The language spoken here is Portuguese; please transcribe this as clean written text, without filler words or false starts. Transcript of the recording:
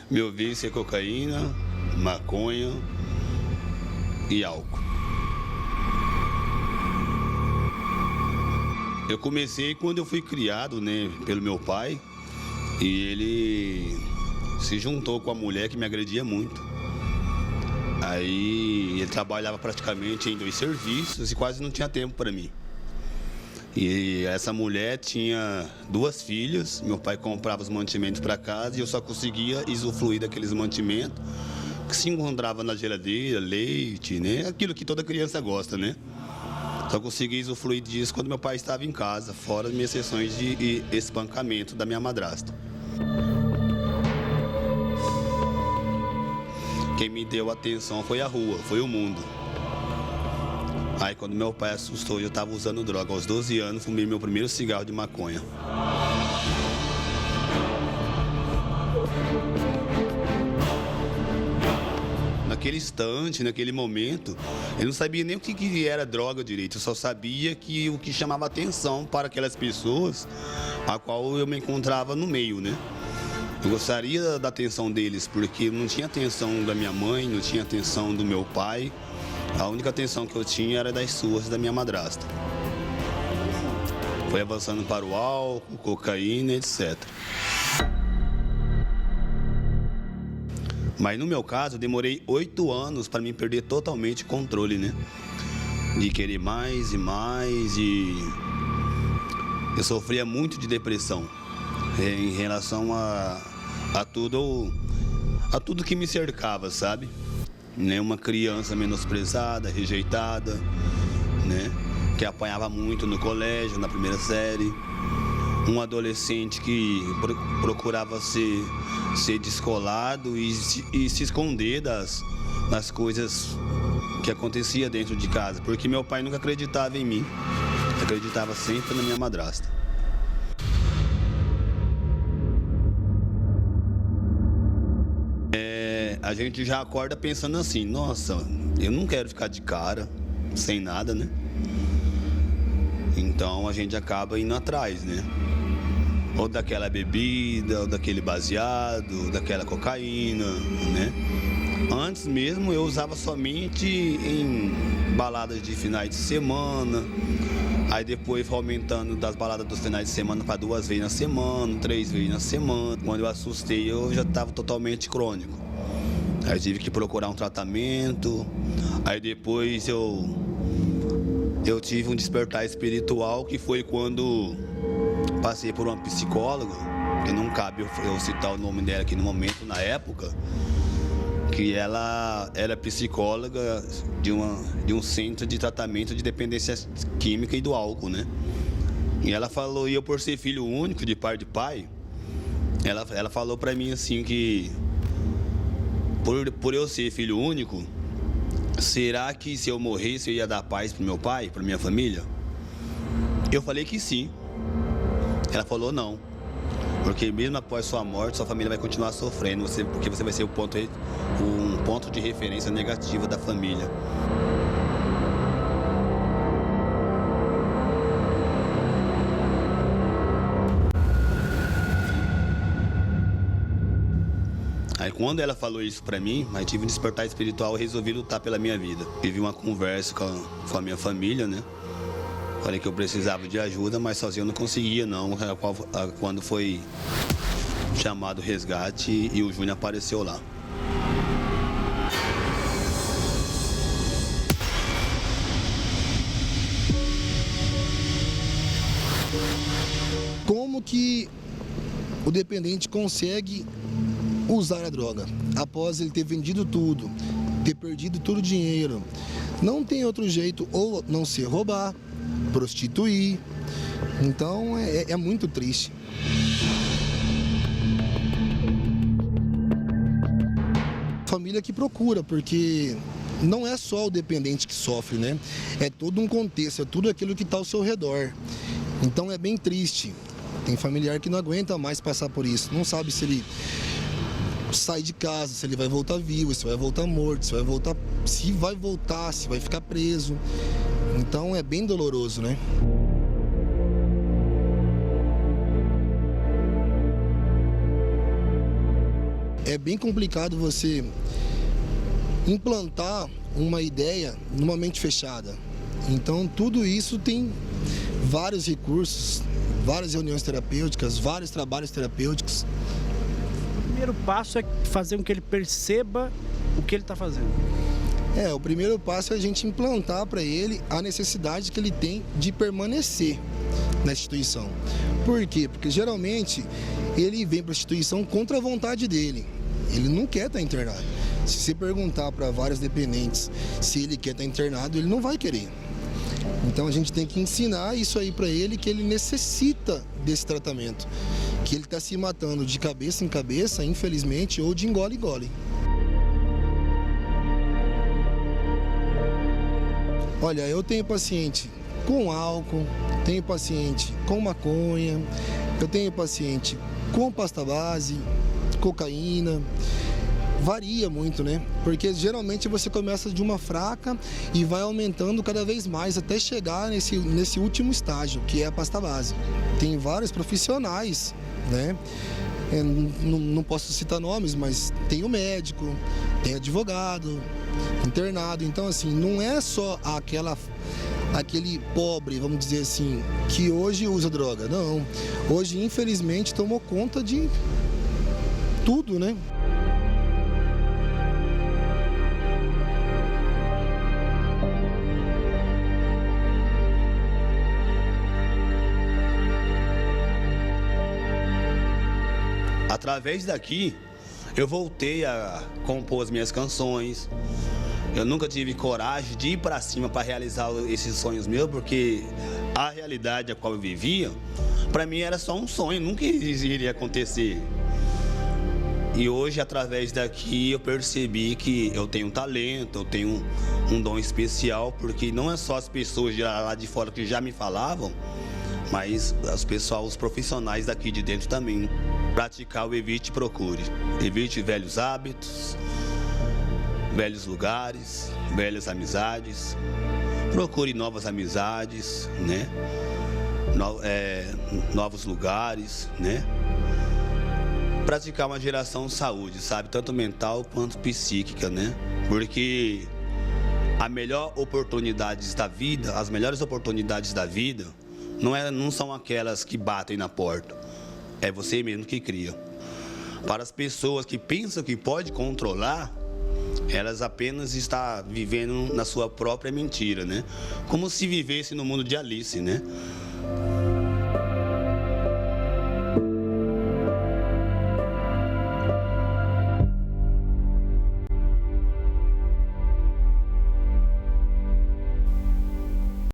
Meu vício é cocaína, maconha e álcool. Eu comecei quando eu fui criado, né, pelo meu pai, e ele se juntou com a mulher que me agredia muito. Aí ele trabalhava praticamente em 2 serviços e quase não tinha tempo para mim. E essa mulher tinha 2 filhas, meu pai comprava os mantimentos para casa e eu só conseguia usufruir daqueles mantimentos que se encontrava na geladeira, leite, né? Aquilo que toda criança gosta, né? Só conseguia usufruir disso quando meu pai estava em casa, fora as minhas sessões de espancamento da minha madrasta. Quem me deu atenção foi a rua, foi o mundo. Aí quando meu pai assustou, eu estava usando droga. Aos 12 anos, fumei meu primeiro cigarro de maconha. Naquele instante, naquele momento, eu não sabia nem o que era droga direito. Eu só sabia que o que chamava atenção para aquelas pessoas a qual eu me encontrava no meio, né? Eu gostaria da atenção deles, porque não tinha atenção da minha mãe, não tinha atenção do meu pai. A única atenção que eu tinha era das suas da minha madrasta. Foi avançando para o álcool, cocaína, etc. Mas no meu caso, eu demorei 8 anos para me perder totalmente o controle, né? De querer mais e mais e... Eu sofria muito de depressão em relação a tudo que me cercava, sabe? Né? Uma criança menosprezada, rejeitada, né? Que apanhava muito no colégio, na primeira série. Um adolescente que procurava ser descolado e se esconder das coisas que acontecia dentro de casa, porque meu pai nunca acreditava em mim, acreditava sempre na minha madrasta. A gente já acorda pensando assim, nossa, eu não quero ficar de cara, sem nada, né? Então a gente acaba indo atrás, né? Ou daquela bebida, ou daquele baseado, ou daquela cocaína, né? Antes mesmo eu usava somente em baladas de finais de semana. Aí depois foi aumentando das baladas dos finais de semana para 2 vezes na semana, 3 vezes na semana. Quando eu assustei, eu já estava totalmente crônico. Aí tive que procurar um tratamento. Aí depois eu tive um despertar espiritual, que foi quando passei por uma psicóloga, que não cabe eu citar o nome dela aqui no momento, na época, que ela era psicóloga de um centro de tratamento de dependência química e do álcool, né? E ela falou, e eu por ser filho único, de pai, ela falou pra mim assim que, por eu ser filho único, será que se eu morresse eu ia dar paz pro meu pai, pra minha família? Eu falei que sim. Ela falou não, porque mesmo após sua morte, sua família vai continuar sofrendo, porque você vai ser um ponto de referência negativa da família. Aí quando ela falou isso pra mim, aí tive um despertar espiritual e resolvi lutar pela minha vida. Tive uma conversa com a minha família, né? Falei que eu precisava de ajuda, mas sozinho eu não conseguia não. Quando foi chamado o resgate e o Júnior apareceu lá. Como que o dependente consegue usar a droga após ele ter vendido tudo, ter perdido todo o dinheiro? Não tem outro jeito, ou não se roubar, prostituir. Então é muito triste. Família que procura, porque não é só o dependente que sofre, né? É todo um contexto, é tudo aquilo que está ao seu redor. Então é bem triste. Tem familiar que não aguenta mais passar por isso. Não sabe se ele sai de casa, se ele vai voltar vivo, se vai voltar morto, se vai voltar, se vai ficar preso. Então é bem doloroso, né? é bem complicado você implantar uma ideia numa mente fechada. Então, tudo isso tem vários recursos, várias reuniões terapêuticas, vários trabalhos terapêuticos. O primeiro passo é fazer com que ele perceba o que ele está fazendo. O primeiro passo é a gente implantar para ele a necessidade que ele tem de permanecer na instituição. Por quê? Porque geralmente ele vem para a instituição contra a vontade dele. Ele não quer estar internado. Se você perguntar para vários dependentes se ele quer estar internado, ele não vai querer. Então a gente tem que ensinar isso aí para ele, que ele necessita desse tratamento, que ele está se matando de cabeça em cabeça, infelizmente, ou de engole em engole. Olha, eu tenho paciente com álcool, tenho paciente com maconha, eu tenho paciente com pasta base, cocaína. Varia muito, né? Porque geralmente você começa de uma fraca e vai aumentando cada vez mais até chegar nesse último estágio, que é a pasta base. Tem vários profissionais, né? Não posso citar nomes, mas tem o médico, tem advogado, internado. Então, assim, não é só aquele pobre, vamos dizer assim, que hoje usa droga. Não. Hoje, infelizmente, tomou conta de tudo, né? Através daqui, eu voltei a compor as minhas canções. Eu nunca tive coragem de ir para cima para realizar esses sonhos meus, porque a realidade a qual eu vivia, para mim era só um sonho, nunca iria acontecer. E hoje, através daqui, eu percebi que eu tenho um talento, eu tenho um dom especial, porque não é só as pessoas de lá de fora que já me falavam, mas os profissionais daqui de dentro também. Praticar o evite e procure. Evite velhos hábitos, velhos lugares, velhas amizades. Procure novas amizades, né? Novos lugares, né? Praticar uma geração de saúde, sabe? Tanto mental quanto psíquica, né? Porque a melhor oportunidades da vida, as melhores oportunidades da vida, não são aquelas que batem na porta. É você mesmo que cria. Para as pessoas que pensam que pode controlar, elas apenas estão vivendo na sua própria mentira, né? Como se vivesse no mundo de Alice, né?